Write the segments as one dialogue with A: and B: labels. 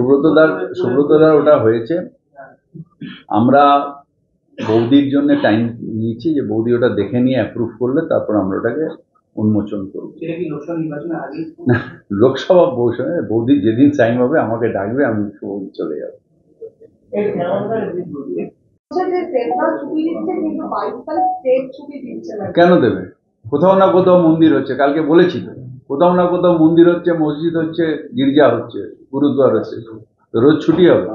A: সুব্রতদার ওটা হয়েছে। আমরা বৌদির জন্য টাইম নিয়েছি যে বৌদি ওটা দেখে নিয়ে অ্যাপ্রুভ করলে তারপর আমরা ওটাকে উন্মোচন করব। না, লোকসভা বৌদি যেদিন টাইম হবে আমাকে ডাকবে, আমি চলে যাব। কেন দেবে? কোথাও না কোথাও মন্দির হচ্ছে, কালকে বলেছি তো, কোথাও না কোথাও মন্দির হচ্ছে, মসজিদ হচ্ছে, গির্জা হচ্ছে, গুরুদ্বার হচ্ছে, রোজ ছুটি হবে।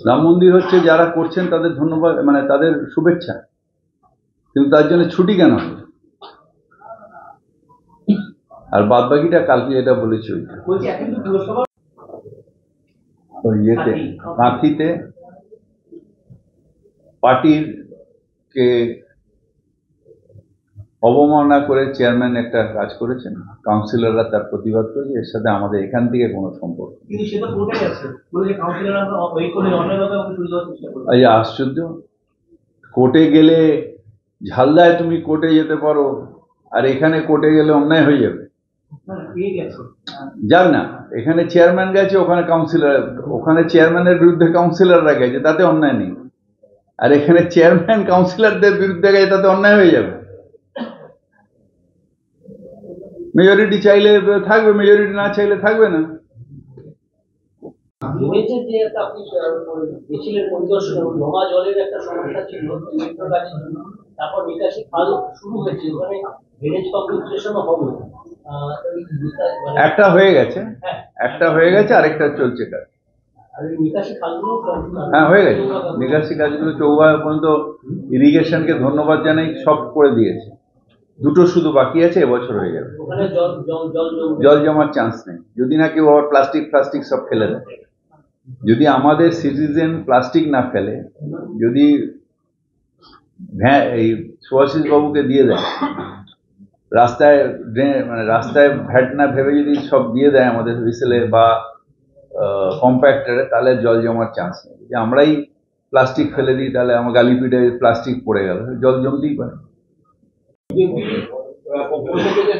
A: রাম মন্দির হচ্ছে, যারা করছেন তাদের ধন্যবাদ, মানে তাদের শুভেচ্ছা, কিন্তু তার জন্য ছুটি কেন হবে? আর বাদ বাকিটা কালকে এটা বলেছি ইয়েতে কাঁথিতে পার্টির কে অবমাননা করে চেয়ারম্যান একটা কাজ করেছেন, কাউন্সিলররা তার প্রতিবাদ করেছে, এর সাথে আমাদের এখান থেকে কোনো সম্পর্ক। আশ্চর্য, কোর্টে গেলে ঝালদায় তুমি কোর্টে যেতে পারো, আর এখানে কোর্টে গেলে অন্যায় হয়ে যাবে। যাক না, এখানে চেয়ারম্যান গেছে, ওখানে কাউন্সিলর, ওখানে চেয়ারম্যানের বিরুদ্ধে কাউন্সিলররা গেছে, তাতে অন্যায় নেই। আর এখানে চেয়ারম্যান কাউন্সিলরদের বিরুদ্ধে গেছে, তাতে অন্যায় হয়ে যাবে। মেজরিটি চাইলে থাকবে, মেজরিটি না চাইলে থাকবে না। একটা হয়ে গেছে, আরেকটা চলছে কাজ। হ্যাঁ, হয়ে গেছে নিকাশি কাজগুলো। চৌবা পর্যন্ত ইরিগেশনকে ধন্যবাদ জানাই, সব করে দিয়েছে। দুটো শুধু বাকি আছে, এবছর হয়ে যাবে। জল জমার চান্স নেই, যদি না কেউ আবার প্লাস্টিক সব ফেলে দেয়। যদি আমাদের সিটিজেন প্লাস্টিক না ফেলে, যদি এই সুভাষিস বাবুকে দিয়ে দেয়, রাস্তায় মানে রাস্তায় ভ্যাট না ভেবে যদি সব দিয়ে দেয় আমাদের হুইসেলে বা কম্প্যাক্টারে, তাহলে জল জমার চান্স নেই। যে আমরাই প্লাস্টিক ফেলে দিই, তাহলে আমার গালিপিঠে প্লাস্টিক পড়ে গেল, জল জমতেই পারে।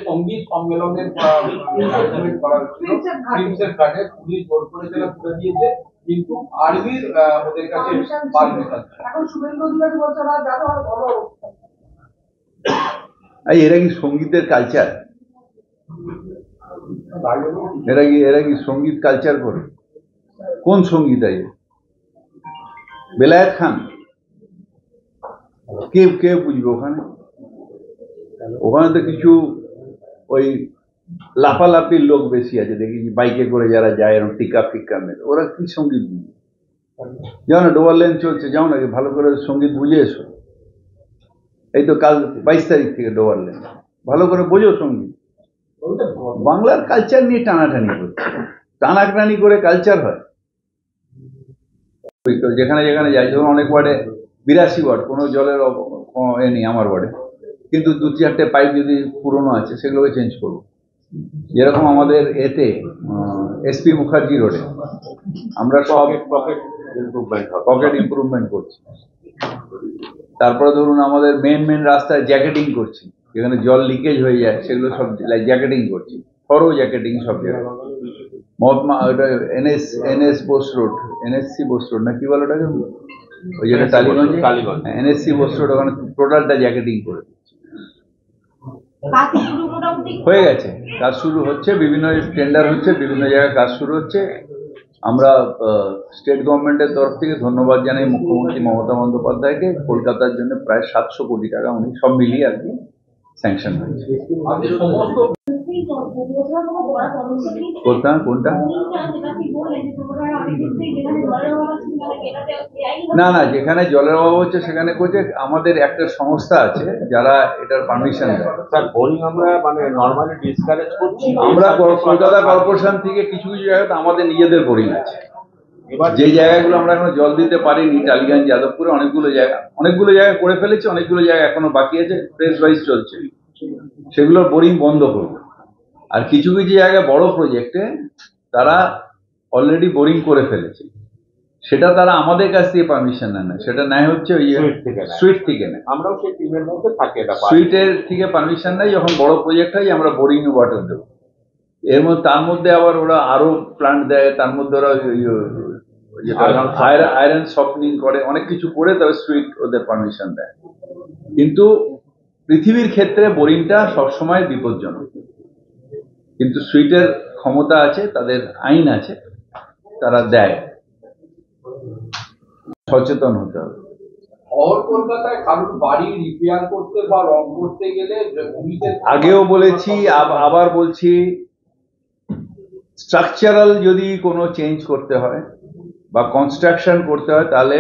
B: সঙ্গীত সম্মেলনের পুলিশ জোর করে দিয়েছে, কিন্তু আর্মির ওদের কাছে
A: এরা কি সঙ্গীতের কালচার? এরা কি সঙ্গীত কালচার করে? কোন সঙ্গীত আছে? বেলায়েত খান কে বুঝবে? ওখানে তো কিছু ওই লাফালাফির লোক বেশি আছে, দেখেছি বাইকে করে যারা যায় এরকম টিকা ফিক্কা মেরে। ওরা কি সঙ্গীত বুঝবে? যাও না, ডোবার লেন চলছে, যাও না, ভালো করে সঙ্গীত বুঝে এসো। এই তো কাল 22 তারিখ থেকে ডোবার লেন, ভালো করে বোঝো সঙ্গীত। বাংলার কালচার নিয়ে টানাটানি করছে, টানাটানি করে কালচার হয়। যেখানে যেখানে যাই, যেমন অনেক ওয়ার্ডে 82 ওয়ার্ড, কোনো জলের এ নেই আমার ওয়ার্ডে, কিন্তু 2-4টে পাইপ যদি পুরনো আছে সেগুলোকে চেঞ্জ করবো। যেরকম আমাদের এতে এসপি মুখার্জি রোডে আমরা সব পকেট ইম্প্রুভমেন্ট করছি। তারপরে ধরুন আমাদের মেন রাস্তায় জ্যাকেটিং করছি, যেখানে জল লিকেজ হয়ে যায় সেগুলো সব জ্যাকেটিং করছি, থরো জ্যাকেটিং সব জায়গায়। মহাত্মা ওটা NS Bose road, NSC Bose road না কি বলে ওটাকে, ওই যেটা টালিগঞ্জে এনএসসি বোস রোড, ওখানে টোটালটা জ্যাকেটিং করে হয়ে গেছে। কাজ শুরু হচ্ছে, বিভিন্ন টেন্ডার হচ্ছে, বিভিন্ন জায়গায় কাজ শুরু হচ্ছে। আমরা স্টেট গভর্নমেন্টের তরফ থেকে ধন্যবাদ জানাই মুখ্যমন্ত্রী মমতা বন্দ্যোপাধ্যায়কে। কলকাতার জন্য প্রায় 700 কোটি টাকা উনি সব মিলিয়ে আর কি স্যাংশন হয়েছে। কোনটা? না, যেখানে জলের অভাব হচ্ছে সেখানে করছে। আমাদের একটা সংস্থা আছে যারা এটার পারমিশন দেয়।
B: স্যার, বোরিং আমরা মানে নরমালি ডিসকারেজ করছি।
A: আমরা কলকাতা কর্পোরেশন থেকে কিছু জায়গাতে আমাদের নিজেদের বোরিং আছে। এবার যে জায়গাগুলো আমরা এখনো জল দিতে পারিনি, টালিগঞ্জ, যাদবপুরে অনেকগুলো জায়গা করে ফেলেছে, অনেকগুলো জায়গা এখনো বাকি আছে, ফেজ ওয়াইজ চলছে, সেগুলোর বোরিং বন্ধ করবো। আর কিছু জায়গায় বড় প্রজেক্টে তারা অলরেডি বোরিং করে ফেলেছে, সেটা তারা আমাদের কাছ থেকে পারমিশন নেয় না, সেটা নেয় হচ্ছে ওই সুইট থেকে নেয়।
B: আমরাও সেই টিমের মধ্যে থাকি,
A: সুইটের থেকে পারমিশন নেয়। যখন বড় প্রজেক্ট হয় আমরা বোরিং ওয়াটার দেবো, এর মধ্যে তার মধ্যে আবার ওরা আরো প্ল্যান্ট দেয়, তার মধ্যে ওরা যেটা আয়রন সফটনিং করে, অনেক কিছু করে তবে সুইট ওদের পারমিশন দেয়। কিন্তু পৃথিবীর ক্ষেত্রে বোরিংটা সবসময় বিপজ্জনক, কিন্তু সুইটের ক্ষমতা আছে, তাদের আইন আছে, তারা দেয়। সচেতন হতে হবে।
B: শহর কলকাতায় কারোর বাড়ি রিপেয়ার করতে বা রং করতে গেলে পুলিশের
A: আগেও বলেছি, আবার বলছি, স্ট্রাকচারাল যদি কোনো চেঞ্জ করতে হয় বা কনস্ট্রাকশন করতে হয় তাহলে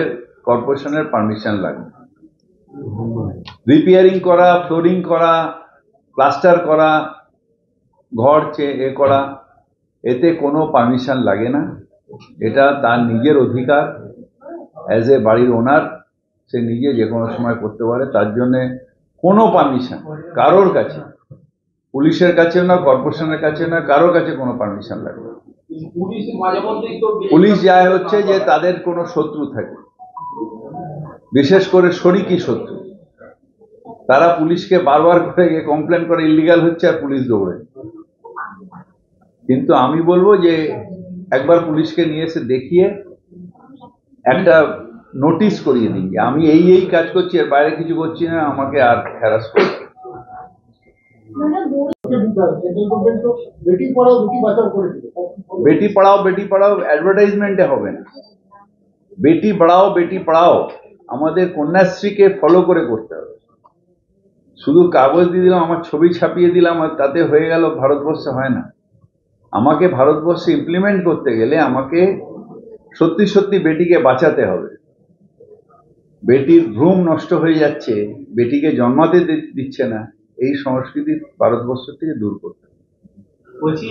A: কর্পোরেশনের পারমিশন লাগবে। রিপেয়ারিং করা, ফ্লোরিং করা, প্লাস্টার করা, ঘর করা, এতে কোনো পারমিশন লাগে না। এটা তার নিজের অধিকার, অ্যাজ এ বাড়ির ওনার সে নিজে যে কোনো সময় করতে পারে। তার জন্য কোনো পারমিশন কারোর কাছে, পুলিশের কাছে না, কর্পোরেশনের কাছে না, কারোর কাছে কোনো পারমিশন লাগবে না।
B: পুলিশ মাঝে মধ্যেই তো
A: পুলিশ যায় হচ্ছে যে তাদের কোনো শত্রু থাকে, বিশেষ করে শরিকি শত্রু, তারা পুলিশকে বারবার করে কমপ্লেন করে ইলিগাল হচ্ছে আর পুলিশ দৌড়ে। কিন্তু আমি বলবো যে একবার পুলিশকে নিয়ে এসে দেখিয়ে একটা নোটিশ করিয়ে দিন যে আমি এই কাজ করছি, এর বাইরে কিছু করছি না, আমাকে আর হ্যারাস করছি। বেটি পড়াও অ্যাডভার্টাইজমেন্টে হবে না। বেটি পড়াও আমাদের কন্যাশ্রীকে ফলো করে করতে হবে। শুধু কাগজ দিয়ে দিলাম, আমার ছবি ছাপিয়ে দিলাম আর তাতে হয়ে গেল, ভারতবর্ষে হয় না। আমাকে ভারতবর্ষে ইমপ্লিমেন্ট করতে গেলে আমাকে সত্যি সত্যি বেটিকে বাঁচাতে হবে। বেটির ভ্রূণ নষ্ট হয়ে যাচ্ছে, বেটিকে জন্মাতে দিচ্ছে না, এই সংস্কৃতি ভারতবর্ষ থেকে দূর করতে হবে।
C: বলছি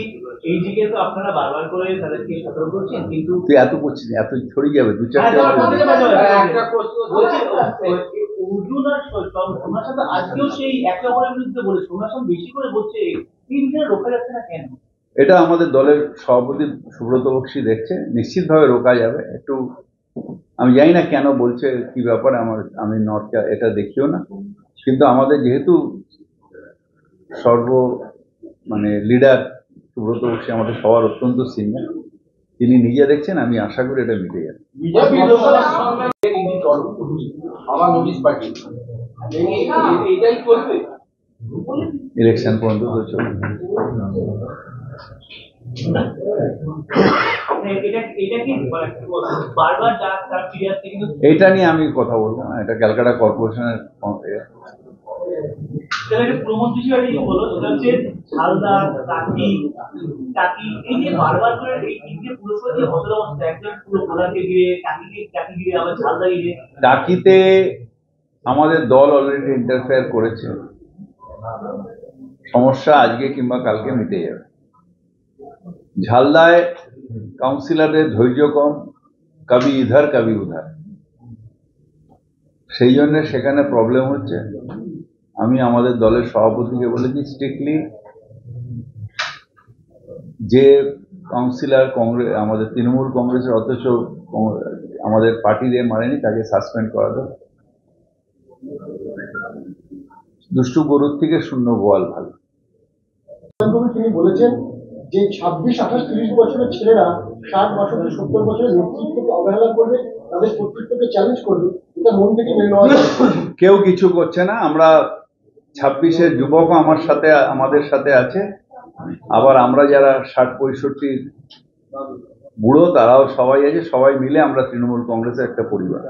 C: এই দিকে তো আপনারা বারবার করে তাদেরকে সতর্ক করছেন, কিন্তু
A: তুই এত করছিস, এত ছড়িয়ে যাবে, দু চারটে
B: একটা প্রশ্ন
C: বলছি অর্জুন আর সোনার সাথে আজকেও সেই একে অপরের বিরুদ্ধে বলে সোনার সাথে বেশি করে বলছে, এই বিষয়ে রোখা যাচ্ছে না কেন?
A: এটা আমাদের দলের সভাপতি সুব্রত বক্সী দেখছে, নিশ্চিতভাবে রোকা যাবে। একটু আমি জানি না কেন বলছে, কি ব্যাপার, আমি নর্থ এটা দেখিও না, কিন্তু আমাদের যেহেতু লিডার সুব্রত বক্সী আমাদের সবার অত্যন্ত সিনিয়র, তিনি নিজে দেখছেন, আমি আশা করি এটা মিটে যাবে।
B: আমার নোটিশ পাঠিয়েছে, এইটাই চলবে
A: ইলেকশন পর্যন্ত তো চলবে। এটা নিয়ে আমি কথা বলবো না, এটা ক্যালকাটা কর্পোরেশনের
C: প্রমন্ত্রী বলো, সেটা হচ্ছে ঝালদা, টাকি, এই যে বারবার করে এই তিনটে পুরসভা যে অবস্থা, একজন পুরো প্রধানকে ঘিরে, টাকি ঘিরে, আবার ঝালদা ঘিরে।
A: টাকিতে আমাদের দল অলরেডি ইন্টারফেয়ার করেছে, সমস্যা আজকে কিংবা কালকে মিটে যাবে। ঝালদায় কাউন্সিলরের ধৈর্য কম, কবি ইধার কবি উধার, সেই জন্য সেখানে প্রবলেম হচ্ছে। আমি আমাদের দলের সভাপতিকে বলেছি স্ট্রিক্টলি যে কাউন্সিলর কংগ্রেস, আমাদের তৃণমূল কংগ্রেসের, অথচ আমাদের পার্টিতে মানেনি, তাকে সাসপেন্ড করা দাও। দুষ্টু গরুর থেকে শূন্য গোয়াল ভালো।
D: তিনি বলেছেন যে 26, 28, 30 বছরের ছেলেরা 60 বছর 70 বছরের নেতৃত্বকে অবহেলা করবে, তাদের কর্তৃত্বকে চ্যালেঞ্জ করবে, এটা মন থেকে মেনে নেওয়া যায়।
A: কেউ কিছু করছে না। আমরা 26-এর যুবকও আমাদের সাথে আছে, আবার আমরা যারা 60-65 বুড়ো তারাও সবাই আছে, সবাই মিলে আমরা তৃণমূল কংগ্রেসের একটা পরিবার।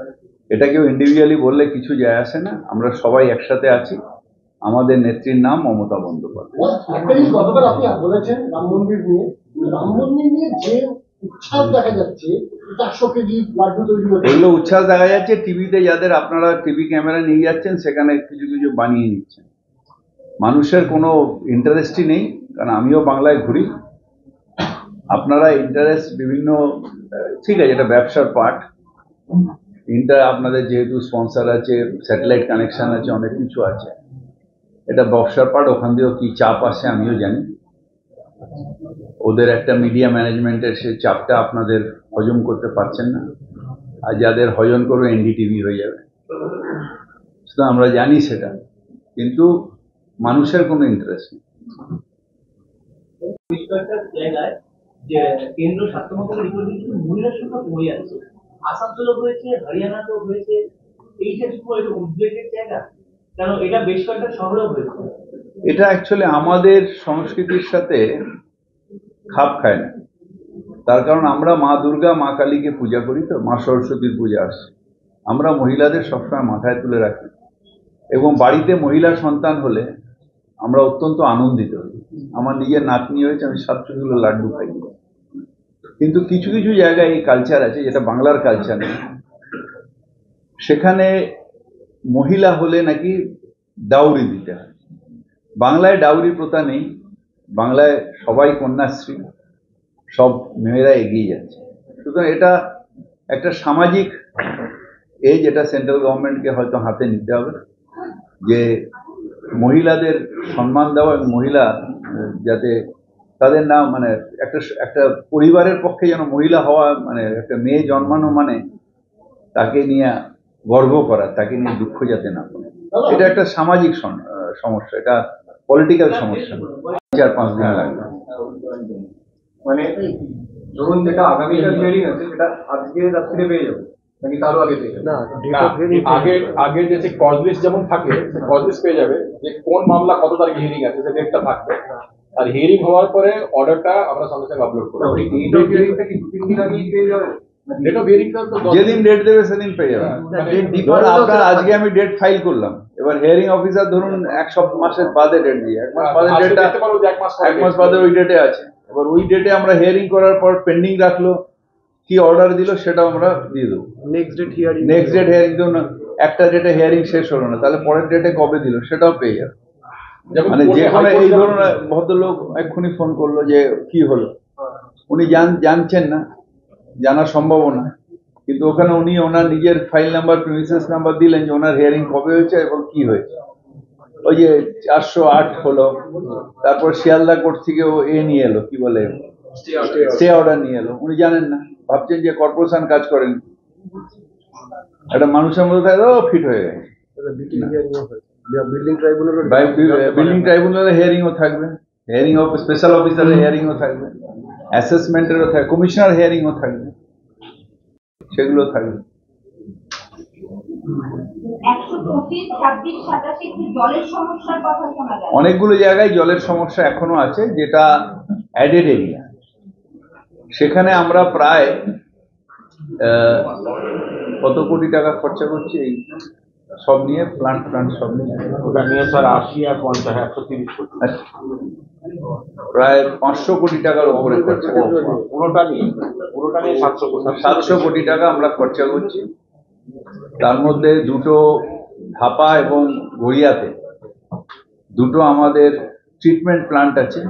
A: এটা কেউ ইন্ডিভিজুয়ালি বললে কিছু যায় আসে না, আমরা সবাই একসাথে আছি। আমাদের নেত্রীর নাম মমতা বন্দ্যোপাধ্যায়।
D: একটা জিনিস গতকাল আপনি বলেছেন রাম মন্দির নিয়ে যে উচ্ছ্বাস দেখা যাচ্ছে, 400 কেজি লাড্ডু তৈরি হচ্ছে,
A: এগুলো উচ্ছ্বাস দেখা যাচ্ছে টিভিতে, যাদের আপনারা টিভি ক্যামেরা নিয়ে যাচ্ছেন সেখানে কিছু কিছু বানিয়ে নিচ্ছেন। মানুষের কোনো ইন্টারেস্টই নেই, কারণ আমিও বাংলায় ঘুরি। আপনারা ইন্টারেস্ট বিভিন্ন, ঠিক আছে, এটা ব্যবসার পার্ট, আপনাদের যেহেতু স্পন্সর আছে, স্যাটেলাইট কানেকশন আছে, অনেক কিছু আছে, এটা ব্যবসার পার্ট। ওখান দিয়েও কি চাপ আসে আমিও জানি। ওদের একটা মিডিয়া ম্যানেজমেন্টের সেই চাপটা আপনাদের হজম করতে পারছেন না, আর যাদের হজম করবে এনডিটিভি হয়ে যাবে, শুধু আমরা জানি সেটা, কিন্তু মানুষের কোনো ইন্টারেস্ট নেই।
C: বেশ কয়েকটা জায়গায় যে কেন্দ্র স্বাস্থ্য মন্ত্রকের রিপোর্ট কিন্তু মহিলার সংখ্যা কমে যাচ্ছে। আসানসোলও হয়েছে, হরিয়ানাতেও হয়েছে। এইটা কি কোনো উদ্বেগের জায়গা? কেন এটা বেশ কয়েকটা শহরেও হয়েছে।
A: এটা অ্যাকচুয়ালি আমাদের সংস্কৃতির সাথে খাপ খায় না। তার কারণ আমরা মা দুর্গা মা কালীকে পূজা করি, তো মা সরস্বতীর পূজা আসছে, আমরা মহিলাদের সবসময় মাথায় তুলে রাখি এবং বাড়িতে মহিলা সন্তান হলে আমরা অত্যন্ত আনন্দিত হই। আমার নিজের নাতনি হয়েছে, আমি 700 কিলো লাড্ডু খাই। কিন্তু কিছু কিছু জায়গায় এই কালচার আছে যেটা বাংলার কালচার নেই, সেখানে মহিলা হলে নাকি ডাউরি দিতে হয়। বাংলায় ডাউরি প্রথা নেই, বাংলায় সবাই কন্যাশ্রী, সব মেয়েরা এগিয়ে যাচ্ছে। সুতরাং এটা একটা সামাজিক যেটা সেন্ট্রাল গভর্নমেন্টকে হয়তো হাতে নিতে হবে, যে মহিলাদের সম্মান দেওয়া এবং মহিলা যাতে তাদের না মানে একটা পরিবারের পক্ষে যেন মহিলা হওয়া মানে একটা মেয়ে জন্মানো মানে তাকে নিয়ে গর্ব করা, তাকে নিয়ে দুঃখ যাতে না করে। এটা একটা সামাজিক সমস্যা, এটা পলিটিক্যাল সমস্যা। 4-5 দিন লাগবে।
E: মানে ধরুন যেটা আগামীকাল হিয়ারিং আছে সেটা আজকে রাত্রে পেয়ে যাবে নাকি তারও আগে পেয়ে যাবে?
B: না, আগে যে কজ লিস্ট যেমন থাকে কজ লিস্ট পেয়ে যাবে যে কোন মামলা কত তারিখে হিয়ারিং আছে, সে ডেটটা থাকবে। আর হিয়ারিং হওয়ার পরে অর্ডারটা আমরা সঙ্গে সঙ্গে আপলোড করবো।
E: হিয়ারিংটা কি 2-3 দিন আগেই পেয়ে যাবে?
B: ডেট অফ হিয়ারিংটা তো
A: যেদিন ডেট দেবে সেদিন পেয়ে যাবে। ধরুন আপনার আজকে আমি ডেট ফাইল করলাম, এবার হিয়ারিং অফিসার ধরুন 1 মাসের বাদে ডেট দিয়ে, 1 মাস বাদে ডেটটা 1 মাস বাদে ওই ডেটে আছে। এবার ওই ডেটে আমরা হিয়ারিং করার পর পেন্ডিং রাখলো, কি অর্ডার দিল সেটা আমরা দিয়ে দেবো। নেক্সট ডেট হিয়ারিং ধরুন একটা ডেটে হিয়ারিং শেষ হলো না, তাহলে পরের ডেটে কবে দিল সেটাও পেয়ে যাবে। মানে যে কোনো এই ধরুন ভদ্রলোক এক্ষুনি ফোন করলো যে কি হলো, উনি জানছেন না, জানা সম্ভব না, কিন্তু ওখানে উনি ওনার নিজের ফাইল নাম্বার প্রিমিসেস নাম্বার দিলেন যে ওনার হিয়ারিং কবে হয়েছে এবং কি হয়েছে। ওই যে 408 হলো, তারপর শিয়ালদা কোর্ট থেকে ও নিয়ে এলো, কি বলে স্টে অর্ডার নিয়ে এলো, উনি জানেন না, ভাবছেন যে কর্পোরেশন কাজ করেন। একটা মানুষের মধ্যে থাকে ও ফিট হয়ে গেছে। বিল্ডিং ট্রাইব্যুনালে হিয়ারিংও থাকবে, হিয়ারিং অফ স্পেশাল অফিসারের হিয়ারিংও থাকবে, অ্যাসেসমেন্টেরও থাকবে, কমিশনার হিয়ারিংও থাকবে, সেগুলো থাকবে।
F: 125, 26, 27 একটি জলের সমস্যার কথা শোনা যায়।
A: অনেকগুলো জায়গায় জলের সমস্যা এখনো আছে, যেটা অ্যাডেড এরিয়া, সেখানে আমরা প্রায় কত কোটি টাকা খরচা করছি এই সব নিয়ে, প্লান্ট সব নিয়ে।
B: ওটা নিয়ে স্যার 80 আর 50 130 কোটি,
A: প্রায় 500 কোটি টাকার উপরে খরচা।
B: পুরোটা নিয়ে
A: 700 কোটি টাকা আমরা খরচা করছি। তার মধ্যে দুটো ধাপা এবং গড়িয়াতে দুটো আমাদের ট্রিটমেন্ট প্লান্ট আছে,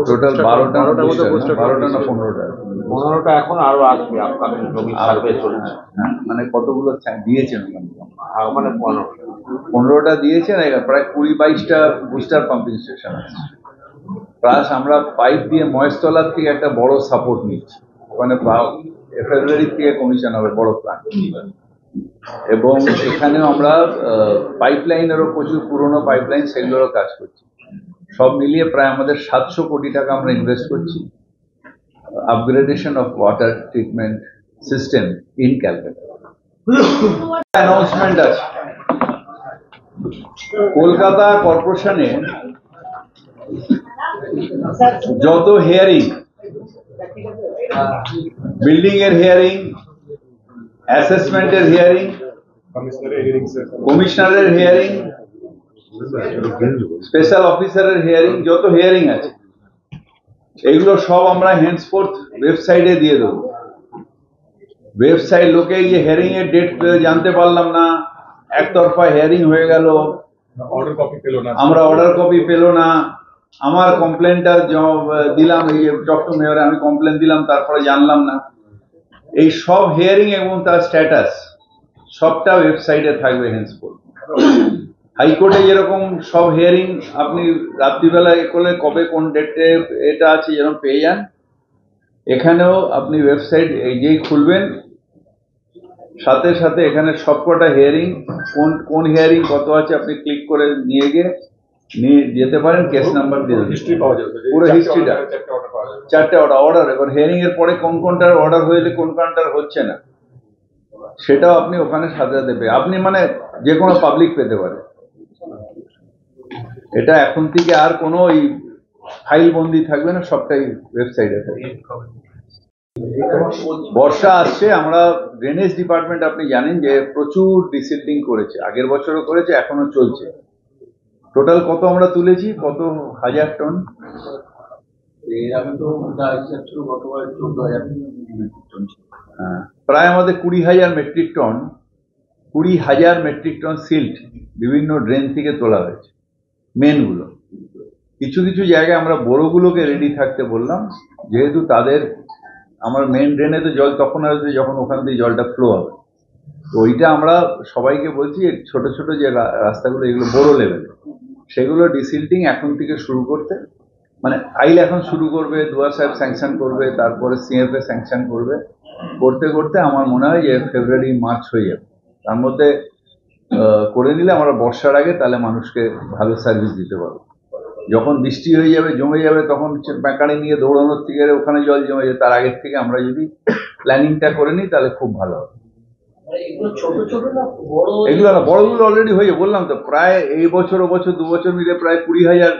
A: টোটাল 12টা না 15টা।
B: 15টা এখন আরো আসবে, আপনাদের জমি সার্ভে চলছে।
A: মানে কতগুলো দিয়েছেন
B: মানে
A: 15টা দিয়েছেন, প্রায় 20-22টা বুস্টার পাম্পিং স্টেশন আছে। প্লাস আমরা পাইপ দিয়ে মহেশতলার থেকে একটা বড় সাপোর্ট নিচ্ছি, ওখানে ফেব্রুয়ারি থেকে কমিশন হবে বড় প্ল্যান্ট, এবং এখানেও আমরা পাইপলাইনেরও প্রচুর পুরনো পাইপলাইন সেগুলোরও কাজ করছি। সব মিলিয়ে প্রায় আমাদের 700 কোটি টাকা আমরা ইনভেস্ট করছি upgradation of water treatment system in Calcutta. Announcement আছে, কলকাতা কর্পোরেশনে যত হিয়ারিং, বিল্ডিং এর হিয়ারিং, অ্যাসেসমেন্টের হিয়ারিং, কমিশনারের হিয়ারিং, স্পেশাল অফিসারের হিয়ারিং, যত হিয়ারিং আছে এগুলো সব আমরা হেন্সফোর্থ ওয়েবসাইটে দিয়ে দেবো। ওয়েবসাইট লোকে যে হিয়ারিং এর ডেট জানতে পারলাম না, একতরফা হিয়ারিং হয়ে গেল,
B: অর্ডার কপি পেলো না,
A: আমরা অর্ডার কপি পেলো না, আমার কমপ্লেনটা দিলাম এই টক মেয়রে, আমি কমপ্লেন দিলাম তারপরে জানলাম না, এই সব হিয়ারিং এবং তার স্ট্যাটাস সবটা ওয়েবসাইটে থাকবে হেন্সফোর্থ। হাইকোর্টে যেরকম সব হিয়ারিং আপনি রাত্রিবেলা করলে কবে কোন ডেটে এটা আছে যেরকম পেয়ে যান, এখানেও আপনি ওয়েবসাইট যেই খুলবেন সাথে সাথে এখানে সবকটা হিয়ারিং, কোন হিয়ারিং কত আছে আপনি ক্লিক করে নিয়ে গিয়ে নিয়ে যেতে পারেন, কেস নাম্বার দিয়ে দেবেন।
B: হিস্ট্রি পাওয়া যাবে,
A: পুরো হিস্ট্রিটা,
B: 4টে অর্ডার পাওয়া যাবে।
A: 4টে অর্ডার, এবার হিয়ারিং এর পরে কোন কোনটার অর্ডার হয়েছে কোন কোনটার হচ্ছে না সেটাও আপনি ওখানে সাথে সাথে পেয়ে, আপনি মানে যে কোনো পাবলিক পেতে পারে। এটা এখন থেকে আর কোনো ওই ফাইল বন্দি থাকবে না, সবটাই ওয়েবসাইটে থাকবে। বর্ষা আসছে, আমরা ড্রেনেজ ডিপার্টমেন্ট আপনি জানেন যে প্রচুর ডিসিল্টিং করেছে, আগের বছরও করেছে, এখনো চলছে। টোটাল কত আমরা তুলেছি, কত হাজার টন? হ্যাঁ, প্রায় আমাদের 20,000 metric ton, 20,000 metric ton silt বিভিন্ন ড্রেন থেকে তোলা হয়েছে, মেনগুলো। কিছু কিছু জায়গায় আমরা বড়গুলোকে রেডি থাকতে বললাম, যেহেতু তাদের আমার মেন ড্রেনে তো জল তখন আসবে যখন ওখান থেকে জলটা ফ্লো হবে। তো ওইটা আমরা সবাইকে বলছি, ছোট ছোট যে রাস্তাগুলো এগুলো বড় লেভেলে, সেগুলো ডিসিল্টিং এখন থেকে শুরু করতে, মানে ফাইল এখন শুরু করবে, দুয়ার সাহেব স্যাংশন করবে, তারপরে সিএফএ স্যাংশন করবে, করতে করতে আমার মনে হয় যে ফেব্রুয়ারি মার্চ হয়ে যাবে। তার মধ্যে করে নিলে আমরা বর্ষার আগে তাহলে মানুষকে ভালো সার্ভিস দিতে পারবো। যখন বৃষ্টি হয়ে যাবে, জমে যাবে, তখন প্যাকাড়ি নিয়ে দৌড়ানোর থেকে ওখানে জল জমে যাবে, তার আগের থেকে আমরা যদি প্ল্যানিংটা করে নিই তাহলে খুব ভালো হবে। এগুলো না, বড়গুলো অলরেডি হয়ে যাবে, বললাম তো, প্রায় এই বছর ও বছর 2 বছর মিলে প্রায় 20,000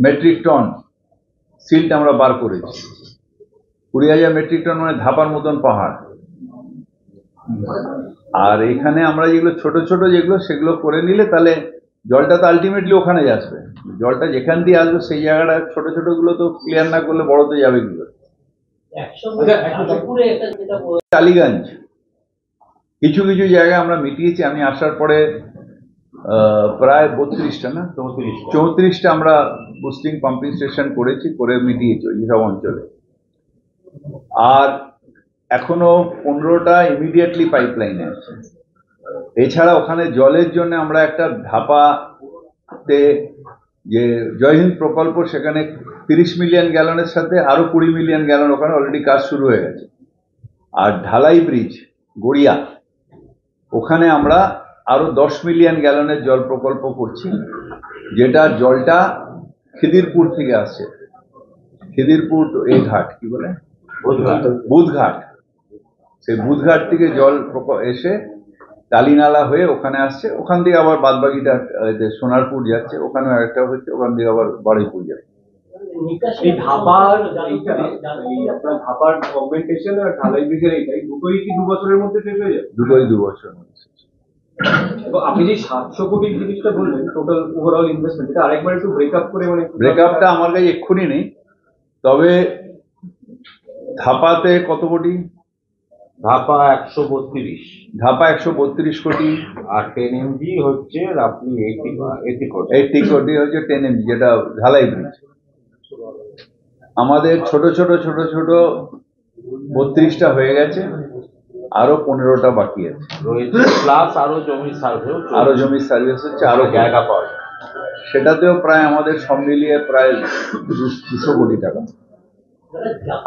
A: মেট্রিক টন সিল্ট আমরা বার করেছি। 20,000 মেট্রিক টন মানে ধাপার মতন পাহাড়। আর এখানে আমরা যেগুলো ছোট ছোট যেগুলো, সেগুলো করে নিলে তাহলে জলটা তো আলটিমেটলি ওখানে আসবে, জলটা যেখান দিয়ে আসবে সেই জায়গাটা, ছোট ছোট গুলো তো ক্লিয়ার না করলে বড়তে যাবে কি করে? টালিগঞ্জ কিছু কিছু জায়গায় আমরা মিটিয়েছি, আমি আসার পরে প্রায় 32টা না 34টা আমরা বুস্টিং পাম্পিং স্টেশন করেছি, করে মিটিয়েছি ওই সব অঞ্চলে। আর এখনো 15টা ইমিডিয়েটলি পাইপলাইনে আছে। এছাড়া ওখানে জলের জন্য আমরা একটা ধাপাতে যে জয়হিন্দ প্রকল্প, সেখানে 30 মিলিয়ন গ্যালনের সাথে আরো 20 মিলিয়ন গ্যালন ওখানে অলরেডি কাজ শুরু হয়ে গেছে। আর ঢালাই ব্রিজ গড়িয়া, ওখানে আমরা আরো 10 মিলিয়ন গ্যালনের জল প্রকল্প করছি, যেটা জলটা খিদিরপুর থেকে আসছে। খিদিরপুর এই ঘাট কি বলে, বুধঘাট, সেই বুধঘাট থেকে জল এসে টালিনালা হয়ে ওখানে আসছে, ওখান থেকে আবার বাদবাকিটা সোনারপুর যাচ্ছে, ওখানেও একটা হচ্ছে, ওখান থেকে আবার বারুইপুর যাচ্ছে।
E: এই ধাপার আপনার ধাপার অগমেন্টেশন আর ঢালাই ব্রিজের এইটাই দুটোই কি 2 বছরের মধ্যে শেষ হয়ে যাবে?
A: দুটোই 2 বছর।
E: আপনি যে 700 কোটি জিনিসটা বললেন টোটাল ওভারঅল ইনভেস্টমেন্ট, এটা আরেকবার একটু ব্রেকআপ করে, মানে
A: ব্রেকআপটা আমার কাছে এক্ষুনি নেই, তবে ধাপাতে কত কোটি?
G: ধাপা 132,
A: ধাপা 132 কোটি,
G: আর 10 MG হচ্ছে আপনি 80 কোটি।
A: 80 কোটি হচ্ছে 10 MG, যেটা ঢালাই ব্রিজ। আমাদের ছোট ছোট 32টা হয়ে গেছে, আরো 15টা বাকি আছে।
G: রয়েছে প্লাস আরো জমি সার্ভে,
A: আরো জমির সার্ভিস হচ্ছে, আরো
G: জায়গা পাওয়া যায়।
A: সেটাতেও প্রায় আমাদের সব মিলিয়ে প্রায় 200 কোটি টাকা।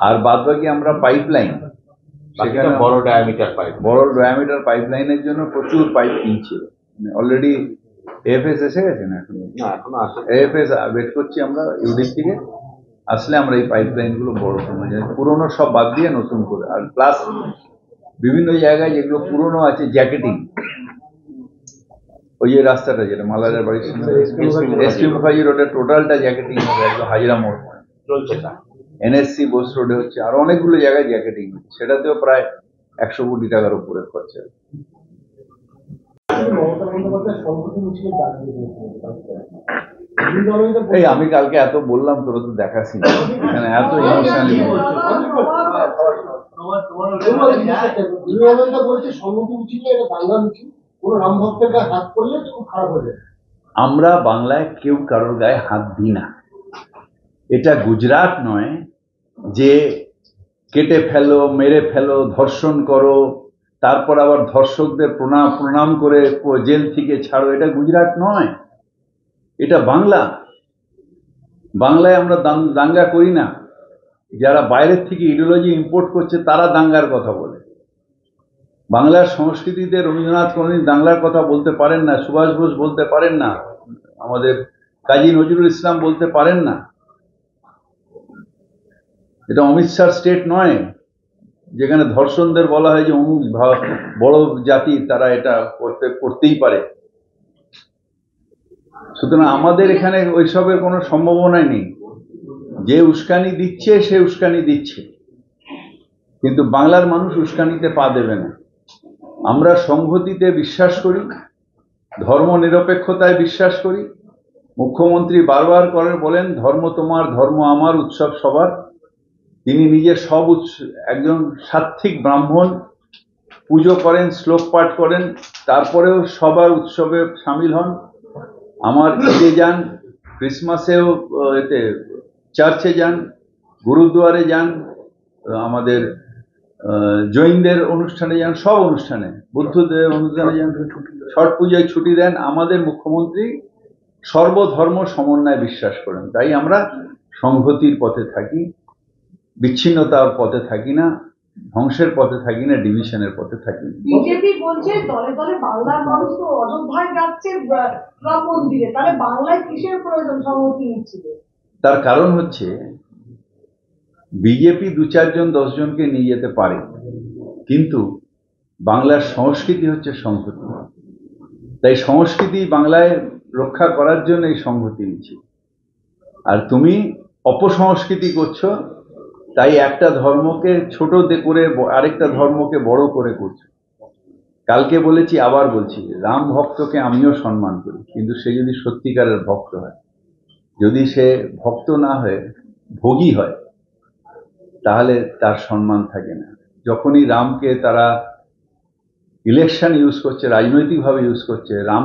A: আর বাদ বাকি আমরা পাইপলাইন,
G: সেখানে বড় ডায়ামিটার পাইপ,
A: বড় ডায়ামিটার পাইপলাইনের জন্য প্রচুর পাইপ কিনছিল। অলরেডি এএফএস এসে গেছে না,
G: এখনো আসে।
A: এএফএস ওয়েট করছি আমরা ইউডির থেকে, আসলে আমরা এই পাইপলাইন গুলো বড় সময় পুরোনো সব বাদ দিয়ে নতুন করে, আর প্লাস বিভিন্ন জায়গায় যেগুলো পুরোনো আছে জ্যাকেটিং, ওই যে রাস্তাটা যেটা মালারের বাড়ির সামনে এসপি মুখার্জি রোডের টোটালটা জ্যাকেটিং হবে, একদম হাজিরা মোড়
G: চলছে না।
A: এনএসসি বোস রোডে হচ্ছে, আর অনেকগুলো জায়গায় জ্যাকেটিং হচ্ছে, সেটাতেও প্রায় 100 কোটি টাকার উপরে খরচা।
D: মমতা বন্দ্যোপাধ্যায় সম্প্রতি মিছিলে ডাক দিয়েছেন।
A: এই আমি কালকে এত বললাম, তোরা তো দেখাসি না, এখানে এত ইমোশনালি
D: বলছে সম্মতি মিছিল এটা দাঙ্গা মিছিল, কোনো রাম ভক্তের গায়ে হাত করলে খুব খারাপ হয়ে যায়।
A: আমরা বাংলায় কেউ কারোর গায়ে হাত দিই না। এটা গুজরাট নয় যে কেটে ফেলো, মেরে ফেলো, ধর্ষণ করো, তারপর আবার ধর্ষকদের প্রণাম করে জেল থেকে ছাড়ো। এটা গুজরাট নয়, এটা বাংলা। বাংলায় আমরা দাঙ্গা করি না। যারা বাইরের থেকে ইডিওলজি ইম্পোর্ট করছে তারা দাঙ্গার কথা বলে। বাংলার সংস্কৃতিতে রবীন্দ্রনাথ কোনোদিন বাংলার কথা বলতে পারেন না, সুভাষ বোস বলতে পারেন না, আমাদের কাজী নজরুল ইসলাম বলতে পারেন না। এটা অমিত শাহ স্টেট নয় যেখানে ধর্ষণদের বলা হয় যে অমুক বড় জাতি, তারা এটা করতেই পারে। সুতরাং আমাদের এখানে ওইসবের কোনো সম্ভাবনাই নেই। যে উস্কানি দিচ্ছে সে উস্কানি দিচ্ছে, কিন্তু বাংলার মানুষ উস্কানিতে পা দেবে না। আমরা সংহতিতে বিশ্বাস করি, ধর্ম নিরপেক্ষতায় বিশ্বাস করি। মুখ্যমন্ত্রী বারবার করে বলেন ধর্ম তোমার, ধর্ম আমার, উৎসব সবার। তিনি নিজে সব একজন সাত্ত্বিক ব্রাহ্মণ, পুজো করেন, শ্লোক পাঠ করেন, তারপরেও সবার উৎসবে সামিল হন। আমার ঈদে যান, ক্রিসমাসেও এতে চার্চে যান, গুরুদুয়ারে যান, আমাদের জৈনদের অনুষ্ঠানে যান, সব অনুষ্ঠানে, বুদ্ধদের অনুষ্ঠানে যান, ছট পুজোয় ছুটি দেন। আমাদের মুখ্যমন্ত্রী সর্বধর্ম সমন্বয়ে বিশ্বাস করেন। তাই আমরা সংহতির পথে থাকি, বিচ্ছিন্নতার পথে থাকি না, ধ্বংসের পথে থাকি না, ডিভিশনের পথে থাকি না।
H: বিজেপি বলছে দলে দলে বাংলার মানুষ তো অযোধ্যায় যাচ্ছে রাম মন্দিরে, তাহলে বাংলায় কিসের প্রয়োজন সংহতি মিছিলে?
A: তার কারণ হচ্ছে বিজেপি 2-4 জন 10 জনকে নিয়ে যেতে পারে, কিন্তু বাংলার সংস্কৃতি হচ্ছে সংহতি। তাই সংস্কৃতি বাংলায় রক্ষা করার জন্য এই সংহতি মিছিল। আর তুমি অপসংস্কৃতি করছো, তাই একটা ধর্মকে ছোট করে আরেকটা ধর্মকে বড় করে করছো। কালকে বলেছি, আবার বলছি, রাম ভক্তকে আমিও সম্মান করি, কিন্তু সে যদি সত্যিকারের ভক্ত হয়। যদি সে ভক্ত না হয়ে ভোগী হয়, তাহলে তার সম্মান থাকে না। যখনই রামকে তারা ইলেকশন ইউজ করছে, রাজনৈতিকভাবে ইউজ করছে, রাম